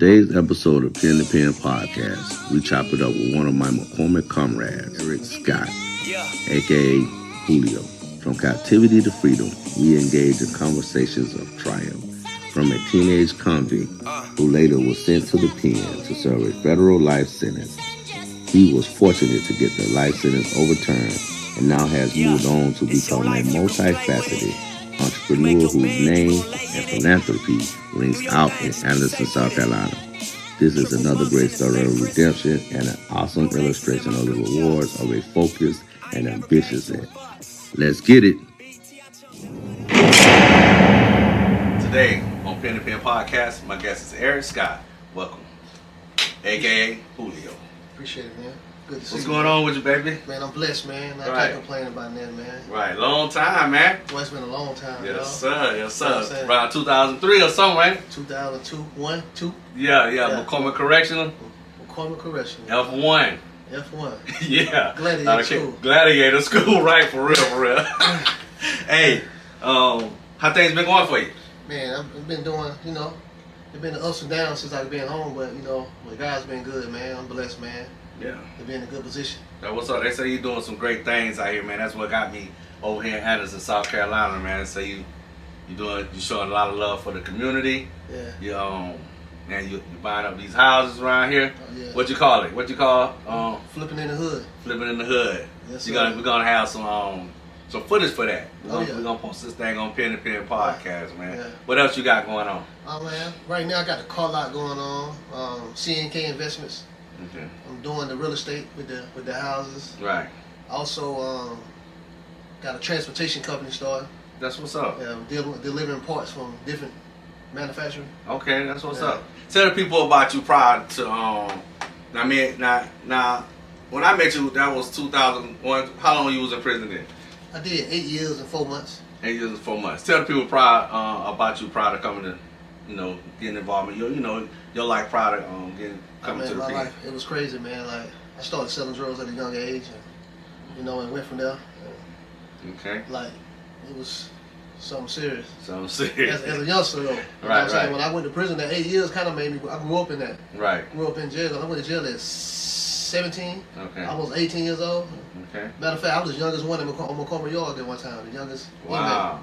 Today's episode of Pen to Pen Podcast, we chop it up with one of my McCormick comrades, Eric Scott, aka Julio. From captivity to freedom, we engage in conversations of triumph. From a teenage convict who later was sent to the pen to serve a federal life sentence, he was fortunate to get the life sentence overturned and now has moved on to become a multifaceted entrepreneur whose name and philanthropy rings out in Anderson, South Carolina. This is another great story of redemption and an awesome illustration of the rewards of a focused and ambitious end. Let's get it. Today on Pen to Pen Podcast, my guest is Eric Scott. Welcome, aka Julio. Appreciate it, man. Good to see What's you. going on with you, baby? Man, I'm blessed, man. I Right. can't complain about that, man. Right, long time, man. Well, it's been a long time, you know? Yes, sir. Yes, You know what I'm sir. saying? Around 2003 or something, right? 2002, 1, 2. Yeah. Yeah. McCormick Correctional, McCormick Correction. F1. F1. Yeah. Gladiator School. Gladiator School, right? For real. Hey, how things been going for you? Man, I've been doing, it's been the ups and downs since I've been home, but, the guys been good, man. I'm blessed, man. Yeah. They've been in a good position. Now, what's up? They say you're doing some great things out here, man. That's what got me over here in Anderson, South Carolina, man. So you showing a lot of love for the community. Yeah. You buying up these houses around here. Oh, yeah. What you call it? What you call Flipping in the hood. flipping in the hood? Yes, We're gonna have some footage for that. Yeah. We're gonna post this thing on Pen to Pen Podcast, man. Yeah. What else you got going on? Oh, man. Right now, I got the car lot going on. CNK Investments. Okay. I'm doing the real estate with the houses. Right. Also, got a transportation company started. That's what's up. Yeah, delivering parts from different manufacturers. Okay, that's what's Yeah. up. Tell the people about you prior to now when I met you, that was 2001. How long you was in prison then? I did 8 years and 4 months. 8 years and 4 months. Tell the people prior about you prior to coming to, getting involved in your life prior to coming to the my pen. life, it was crazy, man. Like, I started selling drugs at a young age, and and went from there. Okay. Like, it was something serious. So I'm serious. As a youngster, though. You know what I'm saying? When I went to prison, that 8 years kind of made me. I grew up in that. Right. Grew up in jail. I went to jail at 17. Okay. Almost 18 years old. Okay. Matter of fact, I was the youngest one in McCormick Yard at one time. The youngest. Wow.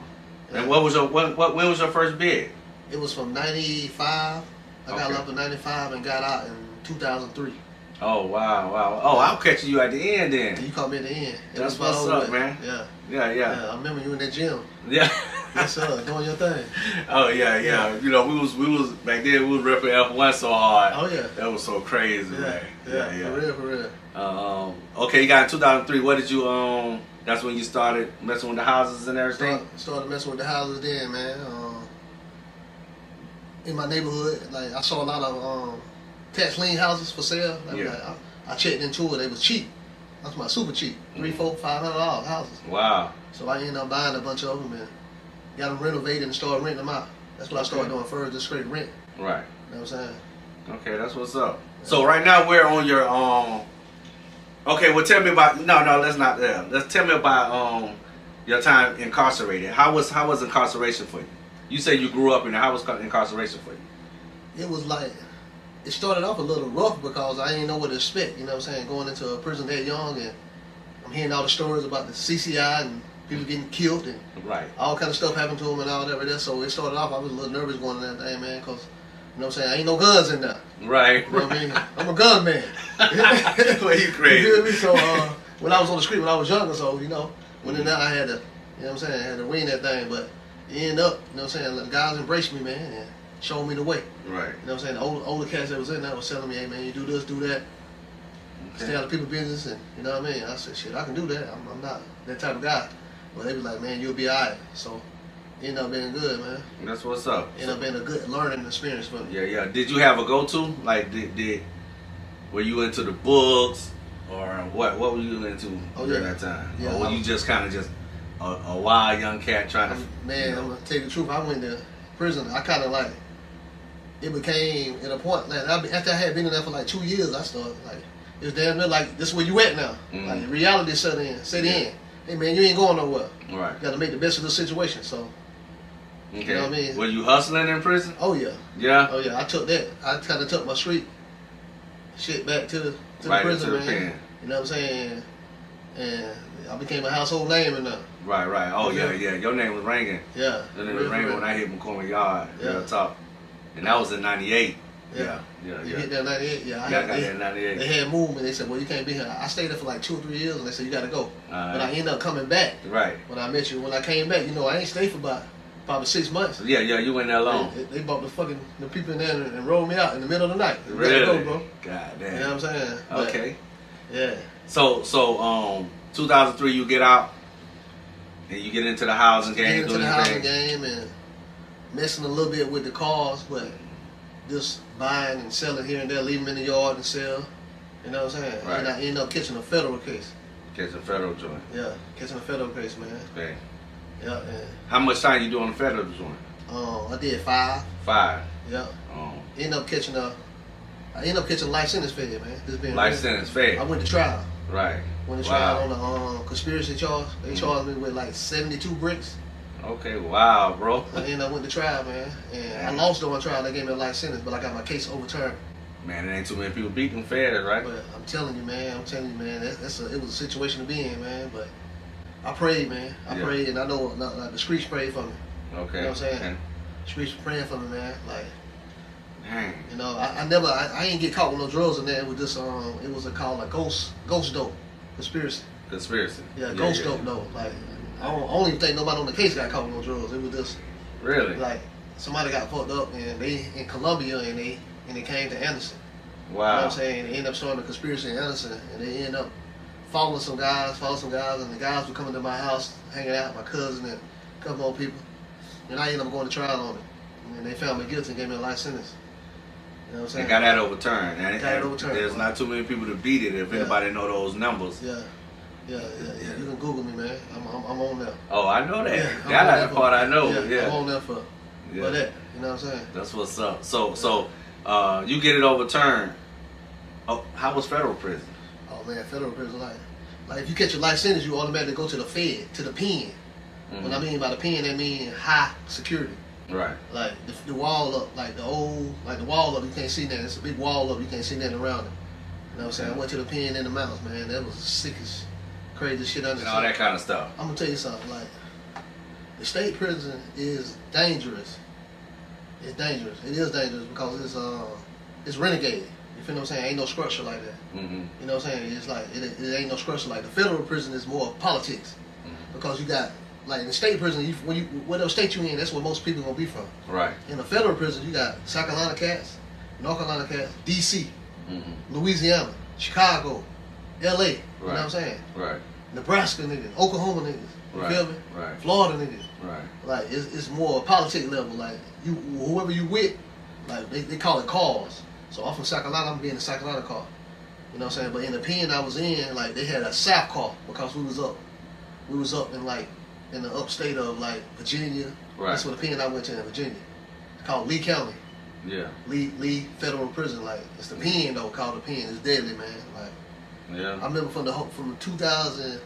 inmate. And when was your first bid? It was from 95. I got Okay. up to 95 and got out in 2003. Oh wow. Oh, I'll catch you at the end then. You caught me at the end. It That's was fun what's over up, there. man. Yeah. Yeah. I remember you in that gym. Yeah. Yes, sir. Doing your thing. Oh yeah. We was back then. We was repping F1 so hard. Oh, yeah. That was so crazy, man. Yeah. For real. Okay, you got in 2003. What did you That's when you started messing with the houses and everything. Started messing with the houses then, man. In my neighborhood, like I saw a lot of tax lien houses for sale. I checked into it. They was cheap. That's my super cheap. $300, $400, $500 houses. Wow. So I ended up buying a bunch of them and got them renovated and started renting them out. That's what I started doing first, just straight rent. Right. You know what I'm saying? Okay, that's what's up. So right now we're on your Okay, well tell me about no, let's not there. Let's tell me about your time incarcerated. How was incarceration for you? You say you grew up in there. How was incarceration for you? It was like, it started off a little rough because I didn't know what to expect, you know what I'm saying? Going into a prison that young, and I'm hearing all the stories about the CCI and people getting killed and Right. all kind of stuff happened to them and all that right there. So it started off, I was a little nervous going in that thing, man, because, you know what I'm saying, I ain't no guns in there. Right. You know what I mean? I'm a gun man. Well, you crazy. You feel me? So when I was on the street when I was younger, so, when in there I had to, you know what I'm saying, I had to win that thing, but it ended up, you know what I'm saying, the guys embraced me, man, and showed me the way. Right. You know what I'm saying? The older cats that was in there was telling me, hey man, you do this, do that. Stay out of people's business, and you know what I mean? I said, shit, I can do that. I'm not that type of guy. But they was like, man, you'll be alright. So it ended up being good, man. That's what's up. Ended up being a good learning experience for me. Yeah. Did you have a go-to? Like, were you into the books, or what? What were you into during that time? Yeah, or were you just kind of just a wild young cat trying to? Man, I'm gonna tell you the truth. I went to prison. I kind of like, it became at a point like after I had been in there for like 2 years, I started like, it was damn near like this is where you at now. Mm-hmm. Like reality set in. Hey man, you ain't going nowhere. Right. You got to make the best of the situation. So Okay. You know what I mean? Were you hustling in prison? Oh yeah. Yeah. Oh yeah. I took that. I kind of took my street shit back to the Right prison, into the man. pen. You know what I'm saying? And I became a household name and Right. Oh yeah. Your name was ringing. Yeah. Your name was ringing when I hit McCormick Yard. Yeah. Real talk. And that was in '98. Yeah. You hit there in '98. Yeah. I got there in '98. They had moved me. They said, "Well, you can't be here." I stayed there for like 2 or 3 years, and they said, "You got to go." But I ended up coming back. Right. When I met you, when I came back, I ain't stayed for about probably 6 months. Yeah. You went there alone. They brought the people in there and rolled me out in the middle of the night. Really? Go, bro. God damn. You know what I'm saying? Okay. But, yeah. So 2003 you get out and you get into the housing game. Get into the housing game and messing a little bit with the cars, but just buying and selling here and there, leave them in the yard and sell. You know what I'm saying? Right. And I end up catching a federal case. Catch a federal joint. Yeah, catching a federal case, man. Okay. Yeah, and How much time you do on the federal joint? I did 5. 5. Yeah. I ended up catching life sentence failure, man. Just being life real. sentence fair. I went to trial. Right. Went to trial on the conspiracy charge. They charged me with like 72 bricks. Okay, wow, bro. And I went to trial, man. And I lost on my trial. They gave me a life sentence, but I got my case overturned. Man, it ain't too many people beat them fairs, right? But I'm telling you, man. it was a situation to be in, man. But I prayed, man. I prayed, and I know like the streets prayed for me. Okay. You know what I'm saying? Okay. The streets were praying for me, man. Like, dang. I ain't get caught with no drugs in there. It was just it was called a ghost dope conspiracy. Yeah, ghost dope though. Like, I don't even think nobody on the case got caught with no drugs. It was just really like somebody got fucked up and they in Colombia and they came to Anderson. Wow. You know what I'm saying? They ended up starting a conspiracy in Anderson and they ended up following some guys, and the guys were coming to my house, hanging out, my cousin and a couple more people. And I ended up going to trial on it. And they found me guilty and gave me a life sentence. You know what I'm saying? They got that overturned. And got it overturned. There's not too many people to beat it if anybody know those numbers. Yeah. You can Google me, man. I'm on there. Oh, I know that. Yeah, That part I know. Yeah. I'm on there for that. You know what I'm saying? That's what's up. So you get it overturned. Oh, how was federal prison? Oh man, federal prison like if you catch a life sentence, you automatically go to the Fed, to the pen. Mm-hmm. What I mean by the pen, that mean high security. Right. Like the wall up, like the wall up, you can't see that. It's a big wall up, you can't see nothing around it. You know what I'm saying? I went to the pen in the mountains, man. That was the sickest, craziest shit under. And all that kind of stuff. I'm gonna tell you something. Like, the state prison is dangerous. It's dangerous. It is dangerous because it's renegade. You feel what I'm saying? Ain't no structure like that. Mm-hmm. You know what I'm saying? It's like it ain't no structure like the federal prison is more politics because you got like in the state prison, whatever state you in, that's where most people gonna be from. Right. In the federal prison, you got South Carolina cats, North Carolina cats, D.C., Louisiana, Chicago, L.A. You know what I'm saying? Right. Nebraska niggas, Oklahoma niggas. You feel me? Right. Florida niggas. Right. Like it's more politics level. Like whoever you with, like they call it cars. So I'm from South Carolina, I'm being in the South Carolina car. You know what I'm saying? But in the pen I was in, like they had a South car because we was up in like in the upstate of like Virginia. Right. That's where the pen I went to in Virginia. It's called Lee County. Yeah. Lee Federal Prison. Like it's the pen though, called the pen. It's deadly, man. Like yeah. I remember from 2000.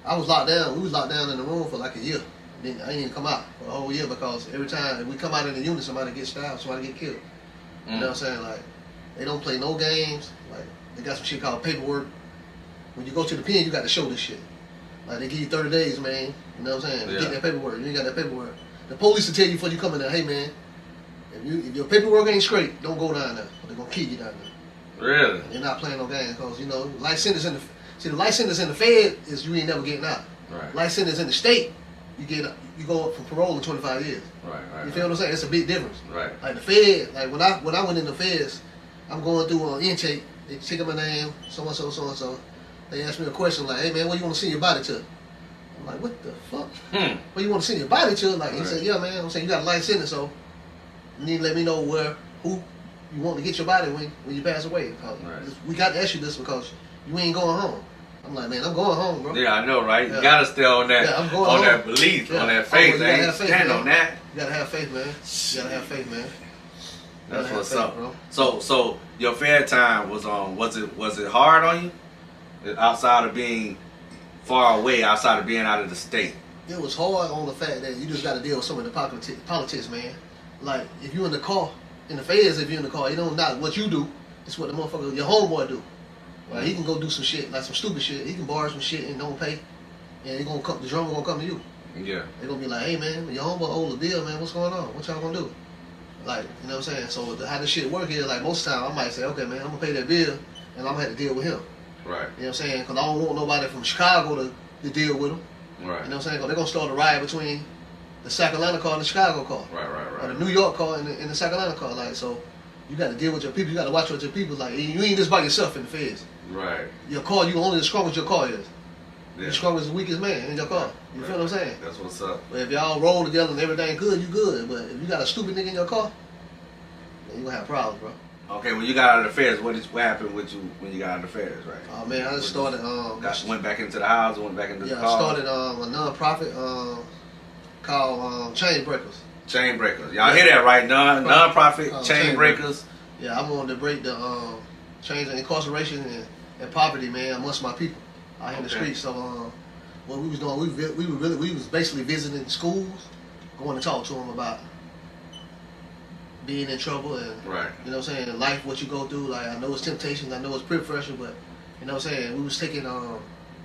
I was locked down. We was locked down in the room for like a year. I didn't even come out for a whole year because every time we come out in the unit, somebody gets stabbed, somebody get killed. You know what I'm saying? Like, they don't play no games. Like, they got some shit called paperwork. When you go to the pen, you got to show this shit. Like, they give you 30 days, man. You know what I'm saying? Yeah. Get that paperwork. You ain't got that paperwork. The police will tell you before you come in there, hey, man, if your paperwork ain't straight, don't go down there. They're going to kill you down there. Really? They're not playing no games because, life sentence the life sentence in the Fed is you ain't never getting out. Right. Life sentence in the state, you go up for parole in 25 years. Right. You feel what I'm saying? It's a big difference. Right. Like the Fed, like when I went in the Feds, I'm going through an intake. They check my name, so and so. They asked me a question like, "Hey man, where you want to send your body to?" I'm like, "What the fuck? Where you want to send your body to?" Like he said, "Yeah man, I'm saying you got a life sentence, so you need to let me know who you want to get your body when you pass away. We got to ask you this because you ain't going home." I'm like, man, I'm going home, bro. Yeah, I know, right? You gotta stay on that, that belief, on that faith. They ain't stand on that. You gotta have faith, man. You gotta have faith, man. That's what's up, bro. So your fair time was was it hard on you? Outside of being far away, outside of being out of the state. it was hard on the fact that you just got to deal with some of the politics, man. Like, if you in the car, in the feds, if you in the car, it don't not what you do, it's what the motherfucker, your homeboy do. Like, he can go do some shit, like some stupid shit. He can borrow some shit and don't pay, and the drummer gonna come to you. Yeah. They gonna be like, hey man, your homeboy owed the bill, man. What's going on? What y'all gonna do? Like, you know what I'm saying? So how this shit work here? Like most of the time, I might say, okay, man, I'm gonna pay that bill, and I'm gonna have to deal with him. Right. You know what I'm saying? Because I don't want nobody from Chicago to deal with him. Right. You know what I'm saying? Because they're gonna start a riot between the South Carolina car and the Chicago car. Right. Or the New York car and the South Carolina car. Like, so you got to deal with your people. You got to watch what your people like. You ain't just by yourself in the feds. Right. Your car, you only as strong as your car is. Yeah. You're strong as the weakest man in your car. You feel what I'm saying? That's what's up. But if y'all roll together and everything good, you good. But if you got a stupid nigga in your car, then you gonna have problems, bro. Okay, when you got out of the feds, what happened with you when you got out of the feds, right? Oh man, I just started. Went back into the house, went back into the car. I started a non-profit called Chain Breakers. Chain Breakers. Y'all hear that, right? Non-profit Chain Breakers. Yeah, I wanted to break the chains of incarceration and poverty, man, amongst my people out here in the streets. So what we was doing, we was basically visiting schools, going to talk to them about being in trouble and right. You know what I'm saying, life, what you go through. Like, I know it's temptations, I know it's peer pressure, but you know what I'm saying, we was taking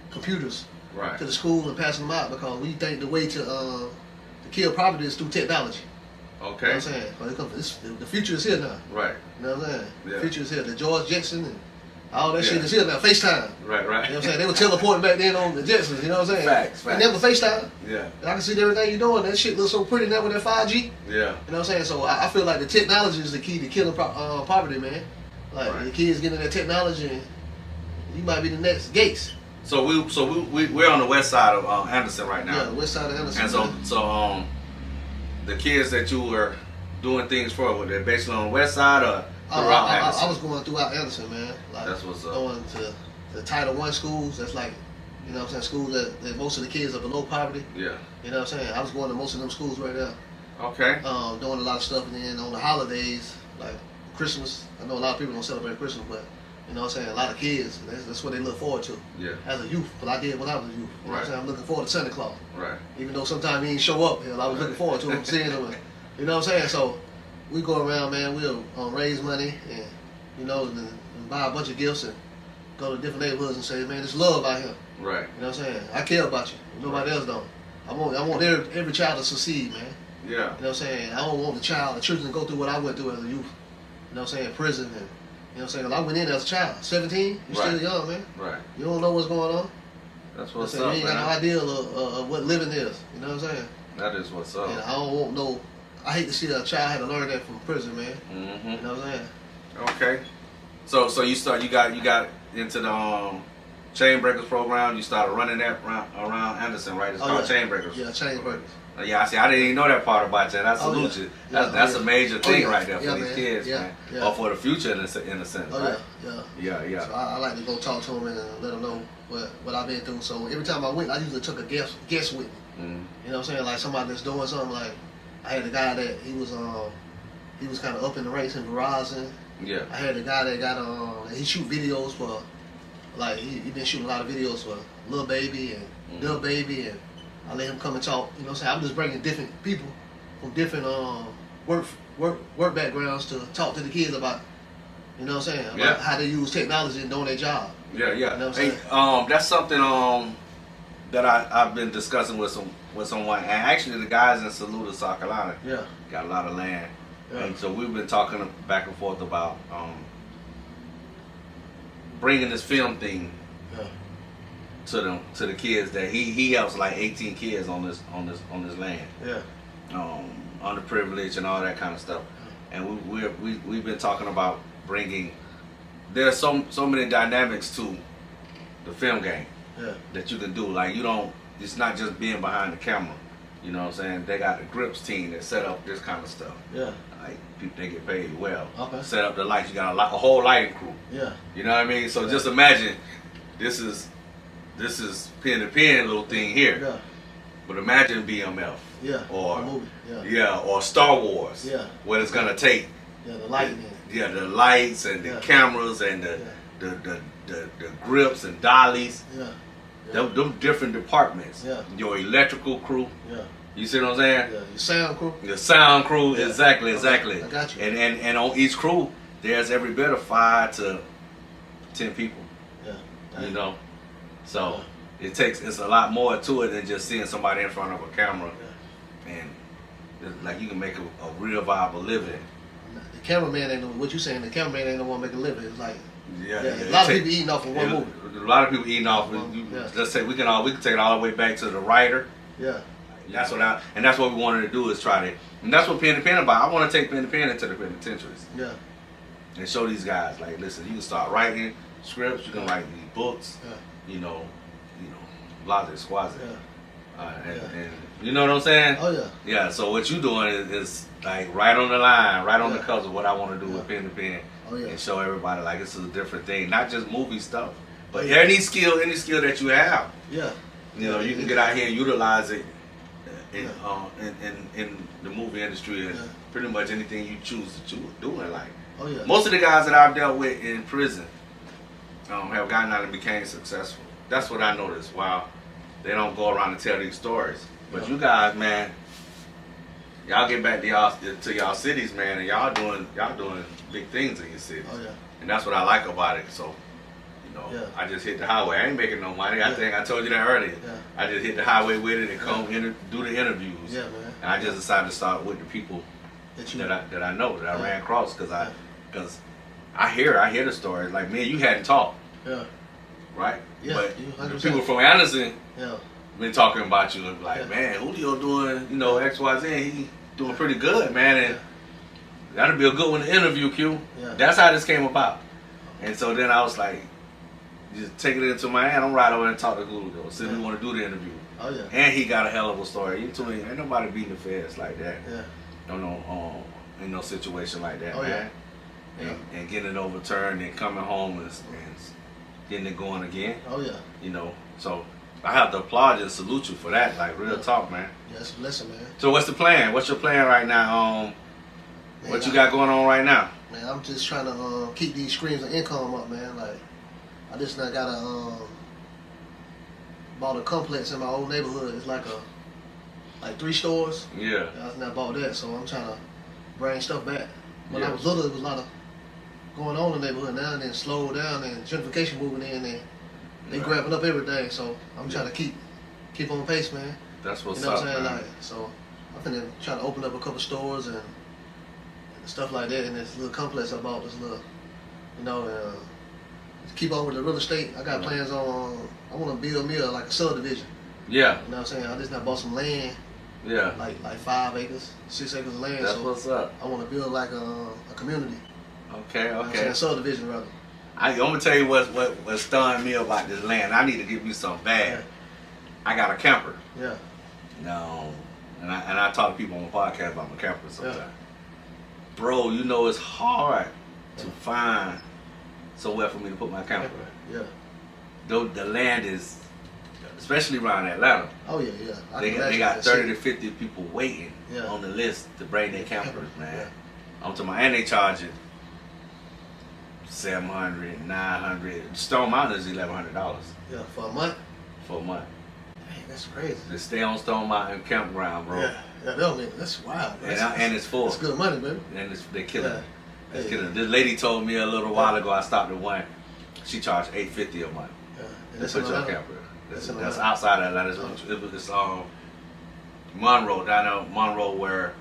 computers right. to the school and passing them out because we think the way to kill poverty is through technology. Okay. You know what I'm saying? The future is here now. Right. You know what I'm saying? Yeah. The future is here. The George Jetson and all that shit is here now. FaceTime. Right. You know what I'm saying? They were teleporting back then on the Jetsons, you know what I'm saying? Facts. And then with FaceTime. Yeah. And I can see everything you're doing. That shit looks so pretty now with that 5G. Yeah. You know what I'm saying? So I feel like the technology is the key to killing poverty, man. Like, the kids getting that technology, and you might be the next Gates. So we're on the west side of Anderson right now. Yeah, the west side of Anderson. And so the kids that you were doing things for, were they basically on the west side or throughout Anderson? I was going throughout Anderson, man. Like, that's what's up. Going to the Title I schools. That's like, you know what I'm saying, schools that most of the kids are below poverty. Yeah. You know what I'm saying? I was going to most of them schools right there. Okay. Doing a lot of stuff, and then on the holidays, like Christmas. I know a lot of people don't celebrate Christmas, but you know what I'm saying, a lot of kids, that's what they look forward to. Yeah. As a youth, but I did when I was a youth. You know what I'm saying? I'm looking forward to Santa Claus. Right. Even though sometimes he ain't show up, hell, I was looking forward to him, seeing him. You know what I'm saying? So we go around, man. We'll raise money and you know, and buy a bunch of gifts and go to different neighborhoods and say, man, there's love out here. Right. You know what I'm saying? I care about you. Nobody else don't. I want every child to succeed, man. Yeah. You know what I'm saying? I don't want the children to go through what I went through as a youth. You know what I'm saying? Prison and, you know what I'm saying? 'Cause I went in as a child, 17. You're still young, man. Right. You don't know what's going on. That's what's You up, ain't got no man. idea of what living is. You know what I'm saying? That is what's up. And I don't want no. I hate to see a child had to learn that from prison, man. Mm-hmm. You know what I'm saying? Okay. So you got into the Chain Breakers program. You started running that around Anderson, right? It's called Chain Breakers. Yeah, Chain Breakers. Yeah, I didn't even know that part about that. I salute you. That's a major thing right there for these kids, man. Or for the future in a sense, right? Yeah. So I like to go talk to them and let them know what I've been through. So every time I went, I usually took a guest with me. Mm-hmm. You know what I'm saying? Like somebody that's doing something. Like I had a guy that he was kind of up in the ranks in Verizon. Yeah. I had a guy that got he shoot videos for, like he been shooting a lot of videos for Lil Baby and Lil Baby, and I let him come and talk. You know what I'm saying? I'm just bringing different people from different work backgrounds to talk to the kids about, you know what I'm saying, about how they use technology and doing their job. Yeah. You know what I'm saying? That's something that I've been discussing with someone, and actually the guys in Saluda, South Carolina, got a lot of land. Yeah. And so we've been talking back and forth about bringing this film thing to the kids. That he helps like 18 kids on this land. Yeah. Underprivileged and all that kind of stuff. And we've been talking about bringing. There's so many dynamics to the film game that you can do. Like it's not just being behind the camera. You know what I'm saying? They got the grips team that set up this kind of stuff. Yeah. Like people, they get paid well. Okay. Set up the lights. You got a whole lighting crew. Yeah. You know what I mean? So just imagine, this is pen to pen little thing here. Yeah. But imagine BMF. Yeah. Or a movie. Or Star Wars. Yeah. What it's gonna take. Yeah. The lighting. Yeah. The lights and the cameras and the grips and dollies. Yeah. Yeah. Them different departments. Yeah. Your electrical crew. Yeah. You see what I'm saying? Yeah. Your sound crew. Your sound crew. Yeah. Exactly. I got you. And on each crew, there's every bit of 5 to 10 people. Yeah. You know, so it's a lot more to it than just seeing somebody in front of a camera, and like you can make a real viable living. The cameraman ain't what you saying. The cameraman ain't the one making a living. It's like a lot of people eating off of one movie. A lot of people eating off. Let's say we can take it all the way back to the writer. Yeah. That's what we wanted to do is try to, and that's what Pen to Pen about. I want to take Pen to Pen into the penitentiaries. Yeah. And show these guys like, listen, you can start writing scripts. You can write these books. Yeah. You know, Blase Squaze. Yeah. And you know what I'm saying? Oh yeah. Yeah. So what you doing is like right on the line, right on the cusp of what I want to do with Pen to Pen, and show everybody like it's a different thing, not just movie stuff, but any skill that you have. Yeah. You know, you can get out here and utilize it in the movie industry and pretty much anything you choose to do in life. Oh yeah. Most of the guys that I've dealt with in prison have gotten out and became successful. That's what I noticed. Wow, they don't go around and tell these stories. But you guys, man, y'all get back to y'all cities, man, and y'all doing big things in your cities. Oh yeah. And that's what I like about it. So, I just hit the highway. I ain't making no money. I think I told you that earlier. Yeah. I just hit the highway with it and come do the interviews. Yeah, man. And I just decided to start with the people that I know, that I ran across, because I hear the stories. Like me and you hadn't talked. Yeah. Right? Yeah. But the people from Anderson been talking about you and like, man, Julio doing, XYZ, he doing pretty good, man, and that'll be a good one to interview, Q. Yeah. That's how this came about. And so then I was like, just take it into my hand. I'm right over and talk to Julio. See if we want to do the interview. Oh yeah. And he got a hell of a story. You told me ain't nobody beating the feds like that. Yeah. In no situation like that, man. Yeah. And getting it overturned and coming home and getting it going again. Oh yeah. So I have to applaud you and salute you for that. Like real talk, man. Yeah, it's a lesson, man. So what's the plan? What's your plan right now? What you got going on right now? Man, I'm just trying to keep these streams of income up, man. Like I just got bought a complex in my old neighborhood. It's like 3 stores. Yeah. I just not bought that, so I'm trying to bring stuff back. When I was little, it was a lot of going on in the neighborhood. Now and then slowed down and gentrification moving in and they grabbing up everything. So I'm trying to keep on pace, man. That's what's up, what I'm saying? Man. Like, so I'm finna try to open up a couple stores and stuff like that in this little complex I bought. This little, keep on with the real estate. I got plans on. I want to build me like a subdivision. Yeah. You know what I'm saying? I just bought some land. Yeah. Like 5 acres, 6 acres of land. That's what's up. I want to build like a community. Okay. You know what I'm saying? Subdivision rather. I'm gonna tell you what stunned me about this land. I need to give you something bad. Yeah. I got a camper. Yeah. No. And I talk to people on the podcast about my camper sometimes. Yeah. Bro, it's hard to find somewhere for me to put my camper. Yeah. Though the land is, especially around Atlanta. Oh yeah. They got 30 to 50 people waiting Yeah. on the list to bring their campers, man. Yeah. I'm talking about, and they charging $700, $900. Stone Mountain is $1,100. Yeah, for a month. For a month. Dang, that's crazy. To stay on Stone Mountain campground, bro. Yeah, that's wild. And it's full. That's good money, baby. And they're killing it. It's killing. This lady told me a little while ago. I stopped at one. She charged $850 a month. Yeah, and to put your camper. That's outside of Atlanta. It's Monroe, down there, Monroe, where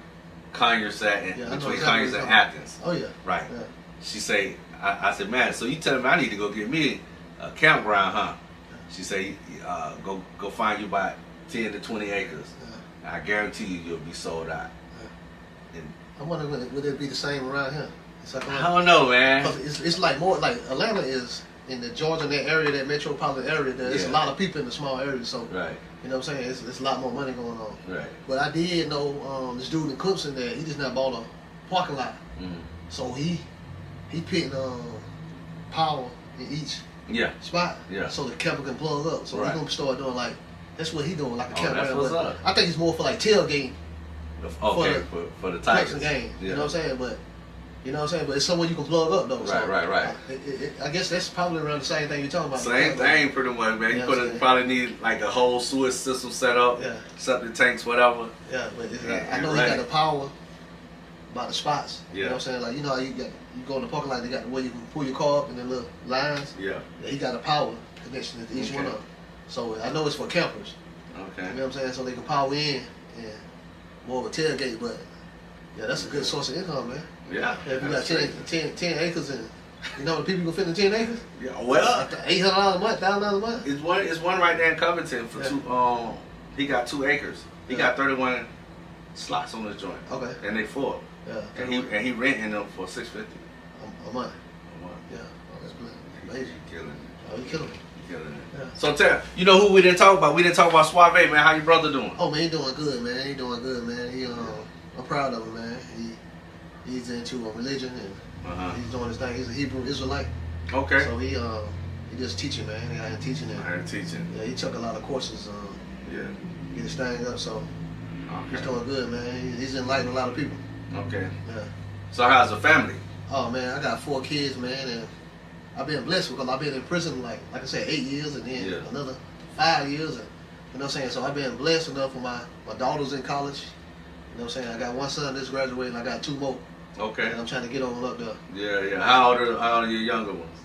Conyers at, and between Conyers and Athens. Oh yeah. Right. Yeah. She say, I said, man, so you telling me I need to go get me a campground, huh? She say, go find you about 10 to 20 acres. Yeah. I guarantee you'll be sold out. Yeah. I wonder would it be the same around here? I don't know, man. It's like more like Atlanta is in the Georgia, that area, that metropolitan area. There's a lot of people in the small areas, so right. You know what I'm saying? It's a lot more money going on. Right. But I did know this dude in Clemson that he just not bought a parking lot, so he putting power in each spot, so the camper can plug up. So he's gonna start doing that's what he doing, like a camper. That's what's up. I think it's more for like tailgating. Okay, for the Tigers game. You know what I'm saying? But You know what I'm saying? But it's somewhere you can plug up though. Right, so right. I guess that's probably around the same thing you're talking about. Same thing, pretty much, man. You probably need like a whole sewage system set up, septic tanks, whatever. Yeah, but I know he got the power by the spots. Yeah. You know what I'm saying? Like, you know how you go in the parking lot, they got where you can pull your car up in the little lines. Yeah. He got a power connection to each one of them. So I know it's for campers. Okay. You know what I'm saying? So they can power in and more of a tailgate, but yeah, that's a good source of income, man. Yeah. If you got 10 acres and you know the people can fit in 10 acres? Yeah. Well, $800 a month, $1,000 a month. It's one right there in Covington for two. He got 2 acres. He got 31 slots on his joint. Okay. And they full. Yeah. And he renting them for $650 a month. Yeah. Oh, that's good. Amazing. He killing it. Oh, he killing it. Killing it. Yeah. So tell you know who we didn't talk about? We didn't talk about Suave, man. How your brother doing? Oh man, he doing good, man. He doing good, man. I'm proud of him, man. He's into religion and he's doing his thing. He's a Hebrew Israelite. Okay. So he just teaching, man. He out here teaching. Yeah, he took a lot of courses. Get his thing up. So he's doing good, man. He's enlightening a lot of people. Okay. Yeah. So how's the family? Oh man, I got 4 kids, man, and I've been blessed because I've been in prison like I said 8 years and then another 5 years, and you know what I'm saying. So I've been blessed enough for my daughter's in college. You know what I'm saying. I got one son that's graduating. I got 2 more. Okay. And I'm trying to get on up there. Yeah. How old are your younger ones?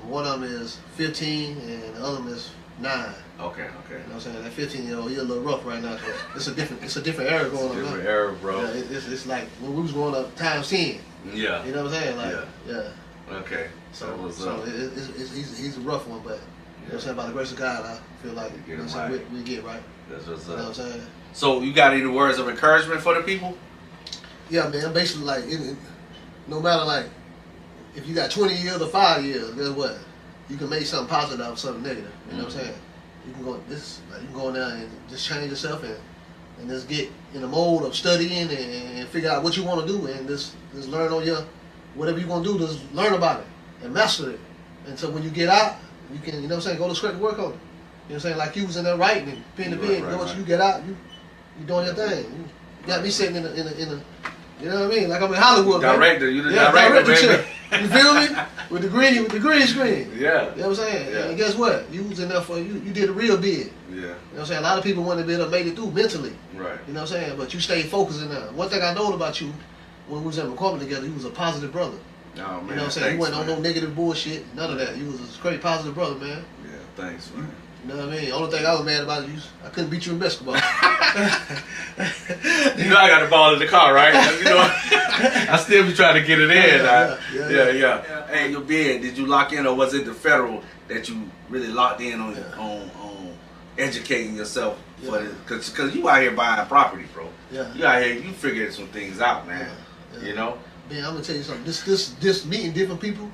One of them is 15 and the other one is 9. Okay. You know what I'm saying. That 15-year-old, he's a little rough right now. It's a different era going on. Different era, bro. Yeah, it's like when we was growing up times 10. Yeah. You know what I'm saying? Like, yeah. Okay. So he's a rough one, but you know what I'm saying, by the grace of God, I feel like you know what I'm saying, we get right. That's what's up. You know what I'm saying? So you got any words of encouragement for the people? Yeah, man. Basically, like, no matter like if you got 20 years or 5 years, guess what? You can make something positive out of something negative. You know what I'm saying? You can go in there and just change yourself and just get in the mode of studying and figure out what you want to do and just learn on your whatever you're gonna do. Just learn about it and master it. And so when you get out, you can, you know what I'm saying, go to script and work on it. You know what I'm saying? Like you was in there writing and pen to pen. Once you get out, you doing your thing. You got me sitting in a you know what I mean? Like I'm in Hollywood. Director, man. You the director, baby. You feel me? With the green screen. Yeah. You know what I'm saying? Yeah. And guess what? You was in there for you did a real bid. Yeah. You know what I'm saying? A lot of people wouldn't have been made it through mentally. Right. You know what I'm saying? But you stayed focused in there. One thing I know about you, when we was in McCormick together, you was a positive brother. Oh, man. You know what I'm saying? You wasn't on no negative bullshit, none of that. You was a straight positive brother, man. Yeah, thanks, man. You know what I mean? The only thing I was mad about is I couldn't beat you in basketball. You know I got the ball in the car, right? You know, I still be trying to get it in. Yeah. Hey, your bid, did you lock in, or was it the federal that you really locked in on educating yourself for it? Because you out here buying property, bro. Yeah. You out here, you figured some things out, man. Yeah. You know? Man, I'm gonna tell you something. This meeting different people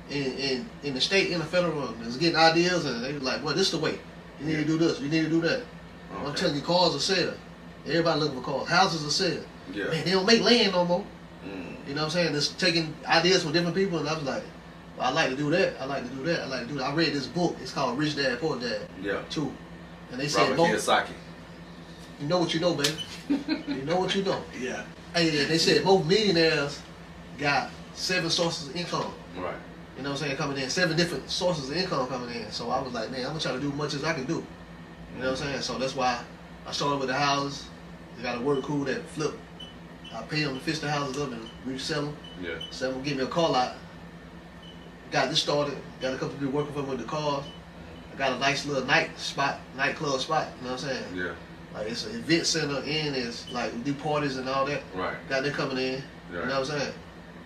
in the state and the federal is getting ideas, and they be like, well, this is the way. You need to do this. You need to do that. Okay. I'm telling you, cars are sale. Everybody looking for cars. Houses are sale. Yeah. Man, they don't make land no more. You know what I'm saying? Just taking ideas from different people, and I was like, well, I like to do that. I like to do that. I like to do that. I read this book. It's called Rich Dad Poor Dad. Yeah. Too. And they said, Kiyosaki. You know what you know, baby. You know what you know. Yeah. Hey, they said most millionaires got 7 sources of income. Right. You know what I'm saying? Coming in 7 different sources of income coming in. So I was like, man, I'm gonna try to do as much as I can do. You know what I'm saying? So that's why I started with the houses. They got a work crew that flip. I pay them to fix the houses up and resell them. Yeah. So I'm give me a call out. Got this started. Got a couple people working for me with the cars. I got a nice little nightclub spot. You know what I'm saying? Yeah. Like it's an event center and it's like we do parties and all that. Right. Got them coming in. Right. You know what I'm saying?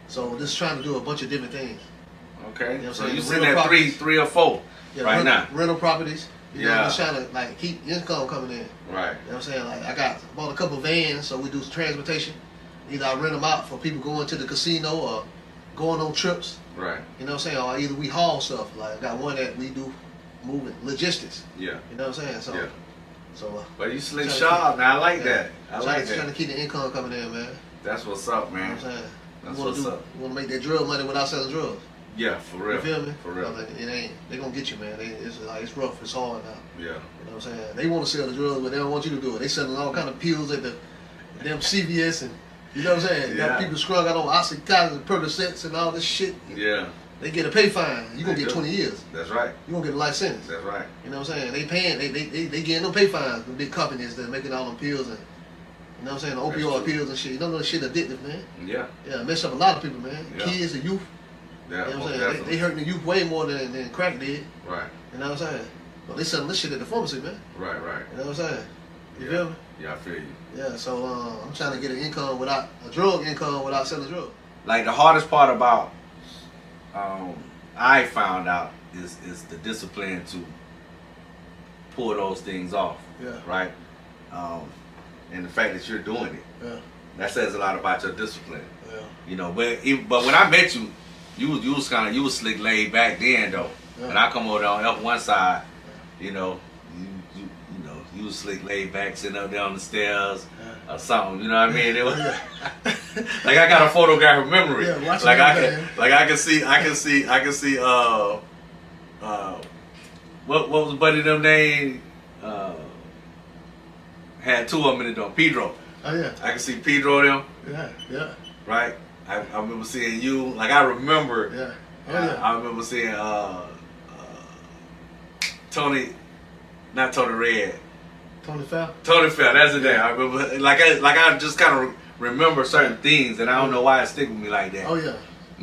So just trying to do a bunch of different things. Okay. You know so you sitting at three or four now. Rental properties. You know, just trying to like keep income coming in. Right. You know what I'm saying? Like I bought a couple vans, so we do transportation. Either I rent them out for people going to the casino or going on trips. Right. You know what I'm saying? Or either we haul stuff. Like I got one that we do moving logistics. Yeah. You know what I'm saying? So. Yeah. So. But you slick sharp, man. I like that. I like that. Trying to keep the income coming in, man. That's what's up, man. You know what I'm saying? That's what's up. You want to make that drug money without selling drugs. Yeah, for real. You feel me? For real. Like, it ain't. They gonna get you, man. It's rough. It's hard now. Yeah. You know what I'm saying? They want to sell the drugs, but they don't want you to do it. They selling all kind of pills at the damn CVS and You know what I'm saying? Yeah. Got people strung out on Oxycontin and Percocets and all this shit. Yeah. They get a pay fine. You gonna get 20 years. That's right. You gonna get a life sentence. That's right. You know what I'm saying? They paying. They getting them pay fines. The big companies that making all them pills and you know what I'm saying? The opioid pills and shit. You don't know that shit addictive, man. Yeah. Yeah, mess up a lot of people, man. Yeah. Kids and youth. Yeah. You know what I'm saying? They hurting the youth way more than crack did. Right. You know what I'm saying? But they selling this shit at the pharmacy, man. Right. Right. You know what I'm saying? You Yeah. feel me? Yeah, I feel you. Yeah, so I'm trying to get an income without a drug income without selling drugs. Like the hardest part about I found out is the discipline to pull those things off. Yeah. Right. And the fact that you're doing it. Yeah. That says a lot about your discipline. Yeah. You know, but when I met you, you was slick laid back then though. Yeah. And I come over on F1 side, you know, you was slick laid back sitting up there on the stairs or something. You know what I mean? It was like I got a photographic memory. Yeah, watch like it, I can see what was Buddy them name? Had two of them in it though. Pedro. Oh yeah. I can see Pedro them. Yeah. Yeah. Right? I remember seeing you. Like I remember. Yeah. Oh yeah. I remember seeing Tony, not Tony Red. Tony Fell. Tony Fell. That's the name. I remember. Like I just kind of remember certain things, and I don't know why it stick with me like that. Oh yeah.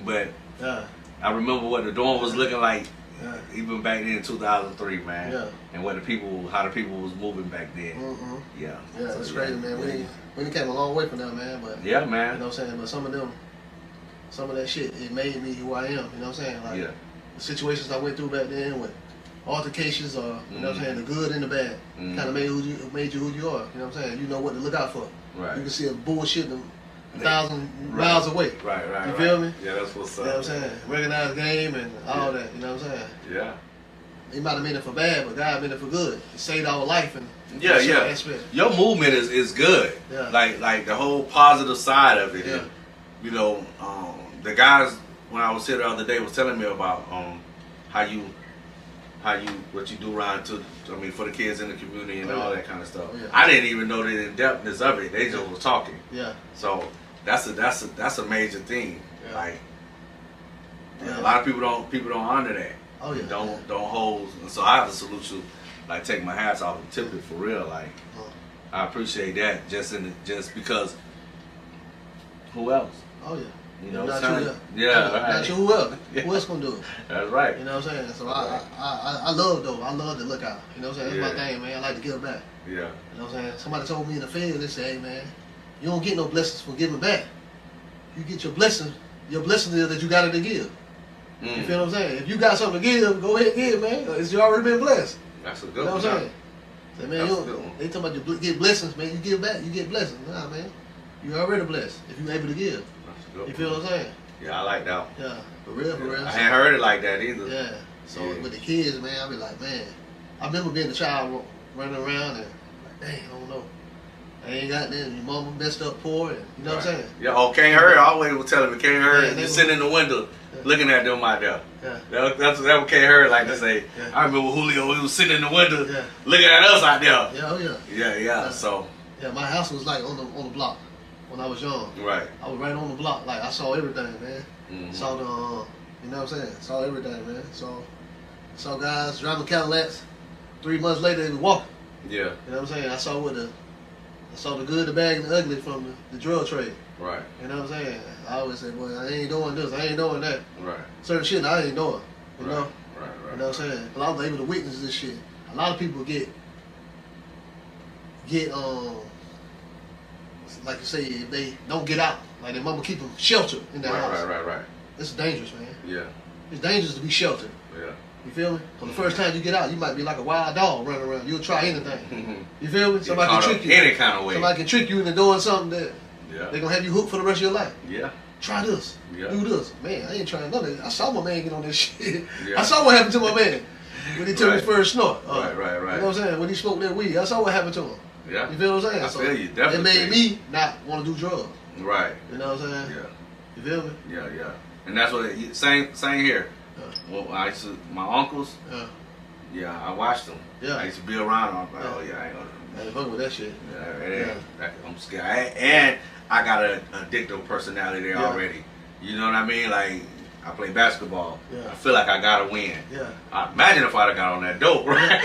But Yeah. I remember what the dorm was looking like. Yeah. Even back then in 2003, man. Yeah. And how the people was moving back then. Mm-hmm. Yeah. Yeah, So, that's crazy, man. We done came a long way from that, man. But Yeah, you man. know what I'm saying? But some of that shit, it made me who I am. You know what I'm saying? Like Yeah. the situations I went through back then with altercations or you know what I'm saying, the good and the bad, Mhm. kind of made you who you are. You know what I'm saying? You know what to look out for. Right. You can see a bullshit a thousand miles away. Right. You feel me? Yeah, that's what's You up. know what I'm saying? Recognize game and all that. You know what I'm saying? Yeah. He might have meant it for bad, but God meant it for good. He saved our life and Yeah, that's yeah. our aspect. Your movement is good. Yeah. Like the whole positive side of it. Yeah. And, you know, the guys when I was here the other day was telling me about what you do around for the kids in the community and all that kind of stuff. Oh, yeah. I didn't even know the in-depthness of it. They just was talking. Yeah. So that's a major thing. Yeah. Like Yeah. a lot of people don't honor that. Oh yeah. Don't hold. And so I have to salute you. Like take my hats off and tip it for real. Like I appreciate that just because. Who else? Oh yeah. You know, not son? you, Yeah, Not right. you, who else? Who else gonna do it? That's right. You know what I'm saying? So I love though. I love to look out. You know what I'm saying? That's my thing, man. I like to give back. Yeah. You know what I'm saying? Somebody told me in the field, they say, hey man, you don't get no blessings for giving back. You get your blessing. Your blessing is that you got it to give. You feel what I'm saying? If you got something to give, go ahead and give, man. It's you already been blessed. That's a good You know one. what I'm saying? Say, man, That's you a good one. they talking about you get blessings, man. You give back, you get blessings. Nah, man. You already blessed if you able to give. That's a good You feel what I'm saying? Yeah, I like that one. Yeah, for real, for real. I ain't heard it like that either. Yeah. So Yeah. with the kids, man, I be like, man, I remember being a child running around and like, dang, I don't know. I ain't got nothing. Your mama messed up poor, and you know what I'm saying? Yeah, can't hurry. I always was telling me can't hurry. Yeah, they You sitting in the window Yeah. looking at them out there. Yeah. That's what can't hurry like to say. Yeah. I remember Julio, he was sitting in the window Yeah. looking at us out there. Yeah, oh yeah. Yeah. Yeah. So Yeah, my house was like on the block when I was young. right. I was right on the block. Like I saw everything, man. Mhm. Saw the, you know what I'm saying? Saw everything, man. Saw guys driving Cadillacs. 3 months later, they was walking. Yeah. You know what I'm saying? I saw the good, the bad, and the ugly from the drug trade. Right. You know what I'm saying? I always say, boy, I ain't doing this, I ain't doing that. Right. Certain shit I ain't doing. You know? Right. You know what I'm saying? But I was able to witness this shit. A lot of people get like you say, if they don't get out, like their mama keep them sheltered in their house. Right. It's dangerous, man. Yeah. It's dangerous to be sheltered. Yeah. You feel me? So the first time you get out, you might be like a wild dog running around. You'll try anything. You feel me? Get Somebody caught can up trick you. any kind of way. Somebody can trick you into doing something that Yeah. they're gonna have you hooked for the rest of your life. Yeah. Try this. Yeah. Do this. Man, I ain't trying none of that. I saw my man get on this shit. Yeah. I saw what happened to my man when he took his first snort. Right. You know what I'm saying? When he smoked that weed, I saw what happened to him. Yeah. You feel what I'm saying? I feel you. Definitely. It made me not want to do drugs. Right. You know what I'm saying? Yeah. You feel me? Yeah. And that's what same here. Well, my uncles. Yeah. Yeah, I watched them. Yeah. I used to be around them. I'm like, Yeah. oh yeah, I ain't gonna. I ain't fucking with that shit. I'm scared. And I got a addictive personality there already. You know what I mean? Like, I play basketball. I feel like I gotta win. Imagine if I'd have got on that dope, right?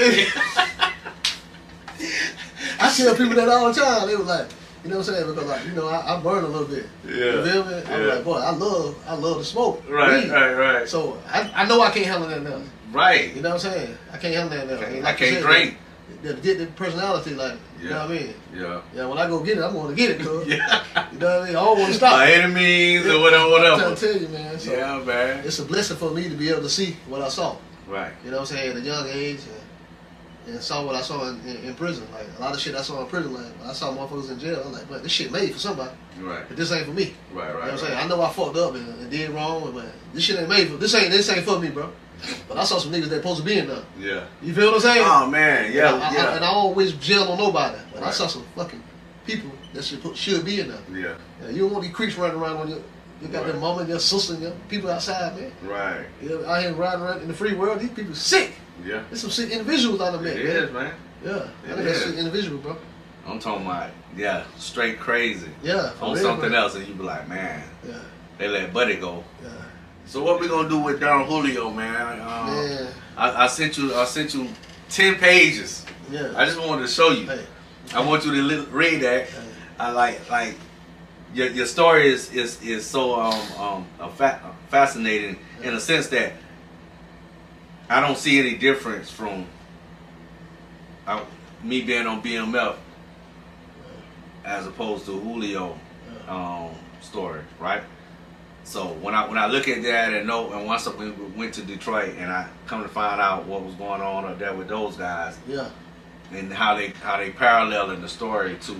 I tell people that all the time. They were like, you know what I'm saying? Because like, you know, I burn a little bit. You feel me? I'm like, boy, I love to smoke. Right. So I know I can't handle that now. Right. You know what I'm saying? I can't handle that now. I can't drink. The addictive personality, like, you know what I mean? Yeah, when I go get it, I'm going to get it, cuz. Yeah. You know what I mean? I don't want to stop. My enemies or whatever. I'm trying to tell you, man. So yeah, man. It's a blessing for me to be able to see what I saw. Right. You know what I'm saying? At a young age, and saw what I saw in prison. Like, a lot of shit I saw in prison, like, when I saw motherfuckers in jail, I'm like, man, this shit made for somebody. Right. But this ain't for me. Right. You know what I'm saying? I know I fucked up and did wrong, but this shit ain't made for, this ain't for me, bro. But I saw some niggas that supposed to be in there. Yeah. You feel what I'm saying? Oh, man. Yeah. And I always jail on nobody. But I saw some fucking people that should be in there. Yeah. You don't want these creeps running around on you got their mama and your sister and your people outside, man. Right. Out here riding around in the free world, these people sick. Yeah. There's some sick individuals out there, man. It is, man. Yeah. I think that's sick individual, bro. I'm talking about, straight crazy. Yeah. On something else, and you be like, man. Yeah. They let Buddy go. Yeah. So what we gonna do with Don Julio, man? Man. I sent you 10 pages. Yeah. I just wanted to show you. Hey. I want you to read that. Hey. I like your story is so fascinating in a sense that I don't see any difference from me being on BMF as opposed to Julio story, right? So when I look at that and once we went to Detroit and I come to find out what was going on up there with those guys, and how they paralleling the story to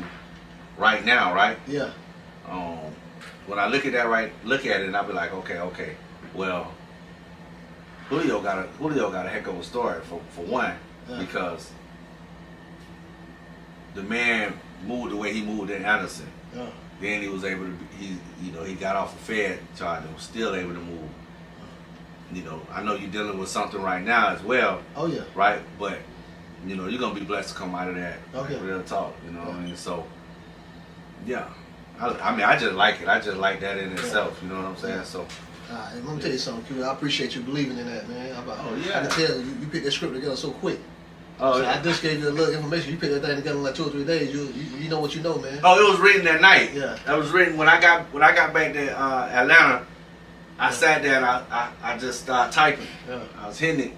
right now, right? Yeah. When I look at it and I'll be like, okay, well, Julio got a heck of a story for one, because the man moved the way he moved in Anderson. Yeah. Then he was able to, he got off a Fed charge and was still able to move. I know you're dealing with something right now as well. Oh yeah. Right, but you're gonna be blessed to come out of that. Okay. Real talk, you know what I mean? So, yeah. I mean, I just like it. I just like that in itself. You know what I'm saying? So. Let me tell you something, Q. I appreciate you believing in that, man. Yeah. I can tell you picked that script together so quick. Oh, I just gave you a little information. You picked that thing together in like 2 or 3 days. You know what you know, man. Oh, it was written that night. Yeah. That was written when I got back to Atlanta. I sat there and I just started typing. Yeah. I was hitting it,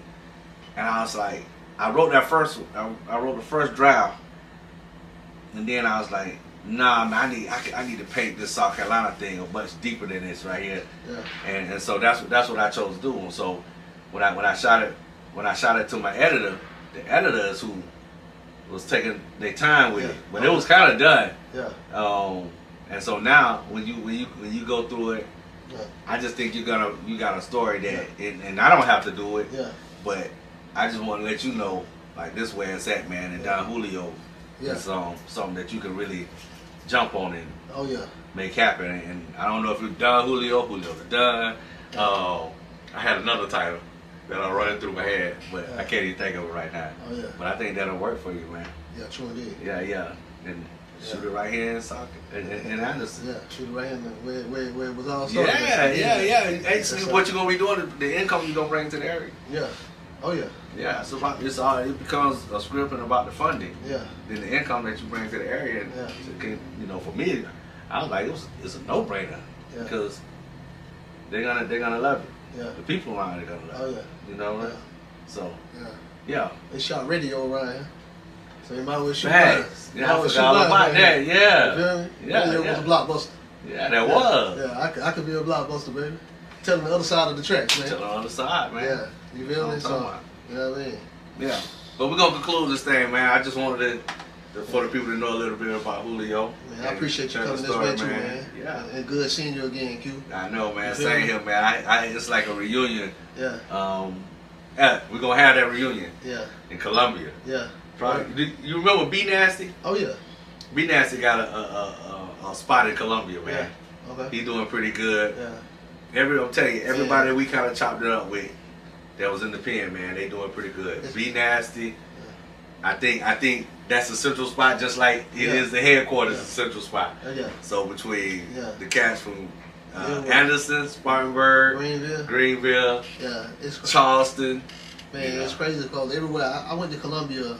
and I was like, I wrote that first. I wrote the first draft, and then I was like, nah, man, I need to paint this South Carolina thing much deeper than this right here. Yeah. And so that's what I chose to do. And so when I shot it to my editor, the editors who was taking their time with it, but it was kind of done. Yeah. And so now when you go through it, I just think you got a story that, and I don't have to do it. Yeah. But I just want to let you know, like, this where it's at, man. And Don Julio is something that you can really jump on and make happen. And I don't know if it's Don Julio the Don. I had another title that I'm running through my head, but I can't even think of it right now. Oh yeah. But I think that'll work for you, man. Yeah, true indeed. Yeah. And shoot it right here in Anderson. Yeah, shoot it right in where it was all started. Yeah. Hey, see what you're gonna be doing, the income you're gonna bring to the area. Yeah. Oh yeah. Yeah, it becomes a script and about the funding. Yeah. Then the income that you bring to the area, for me, I was like, it's a no-brainer because they're gonna love it. Yeah. The people around are gonna love it. Oh yeah. You know, right? So yeah. They shot radio around here, so you might as well shoot Facts. Yeah, I forgot all about that. Yeah. You feel me? Radio was a blockbuster. Yeah, that was. Yeah, I could be a blockbuster, baby. Telling the other side of the tracks, man. Tell the other side, man. Yeah. You feel me? So, you know what I mean? Yeah. But we're gonna conclude this thing, man. I just wanted for the people to know a little bit about Julio. Man, I appreciate you coming this way too, man. Yeah. And good seeing you again, Q. I know, man. Same here, man. It's like a reunion. Yeah. We're gonna have that reunion. Yeah. In Columbia. Yeah. Probably. You remember B Nasty? Oh yeah. B Nasty got a spot in Columbia, man. Yeah. Okay. He's doing pretty good. Yeah. I'm telling you, everybody we kind of chopped it up with that was in the pen, man, they doing pretty good. Be Nasty. I think that's a central spot, just like it is the headquarters, a central spot. Yeah. So between Yeah. the cats from Anderson, Spartanburg, Greenville, yeah, it's Charleston. Man, it's crazy because everywhere I went to Columbia,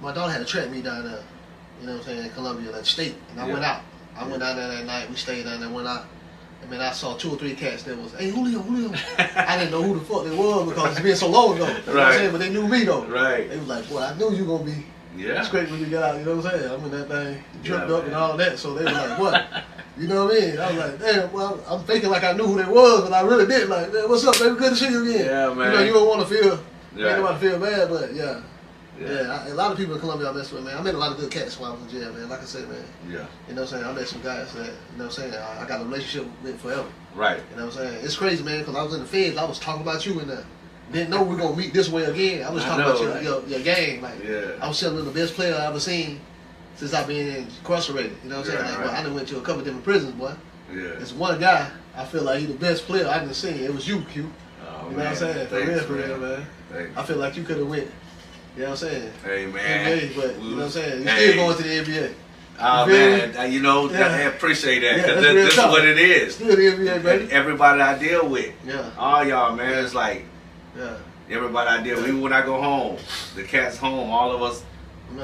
my daughter had a track meet down there. You know what I'm saying? In Columbia, like state, and I went out. I went down there that night. We stayed down there, went out. I mean, I saw 2 or 3 cats that was, hey, Julio. I didn't know who the fuck they was because it's been so long ago. You know what I'm saying? But they knew me though. Right. They was like, boy, I knew you gonna be straight when you got out. You know what I'm saying? I'm in that thing, dripped up and all that. So they were like, what? You know what I mean? I was like, damn, well, I'm thinking like I knew who they was, but I really didn't. Like, man, what's up, baby? Good to see you again. Yeah, man. You know, you don't want to feel, ain't nobody feel bad, but yeah. A lot of people in Columbia I messed with, man. I met a lot of good cats while I was in jail, man. Like I said, man. Yeah. You know what I'm saying? I met some guys that, you know what I'm saying, I got a relationship with forever. Right. You know what I'm saying? It's crazy, man, because I was in the feds. I was talking about you in there. Didn't know we were going to meet this way again. I was talking about your gang. Like, I was telling them the best player I ever seen since I've been incarcerated. You know what I'm saying? Like, well, I done went to a couple different prisons, boy. Yeah. There's one guy, I feel like he's the best player I done seen. It was you, Q. Oh, you know what I'm saying? For real, man. I feel like you could have went. You know what I'm saying? Hey, man. NBA, but you know what I'm saying? You're still going to the NBA. Oh, man. You know, I appreciate that. Because this is what it is. Still the NBA, baby. Everybody I deal with. Yeah. All y'all, man. It's like, everybody I deal with. Even when I go home, the cat's home, all of us,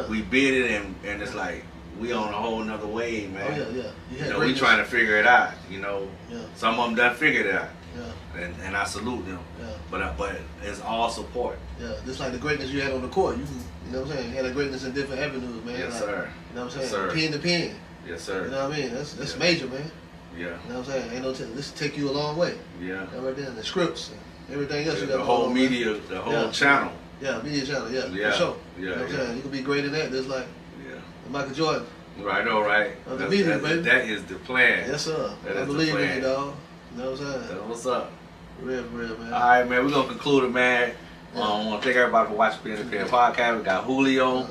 we bid it, and it's like, we on a whole nother wave, man. Oh, yeah. You know, we trying to figure it out. You know, some of them done figured it out. And I salute them. But it's all support. Yeah, just like the greatness you had on the court. You know what I'm saying? You had a greatness in different avenues, man. Yes, like, sir. You know what I'm saying? Yes, sir. Pen to pen. Yes, sir. You know what I mean? That's major, man. Yeah. You know what I'm saying? Ain't no this take you a long way. Yeah. Right there, the scripts and everything else. The whole media, the whole channel. Yeah, media channel. Yeah, for sure. You know what I'm saying? You can be great in that. Just like Michael Jordan. Right, I know, right? That is the plan. Yes, sir. I believe in you, dog. You know what I'm saying? That's what's up. For real, man. All right, man. We're going to conclude it, man. I want to thank everybody for watching Pen to Pen Podcast. We got Julio.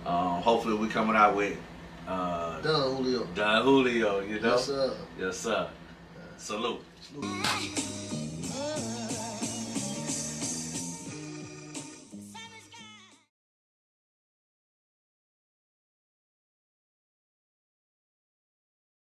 Hopefully, we coming out with Done Julio. Done Julio, you know? Yes, sir. Yes, sir. Salute.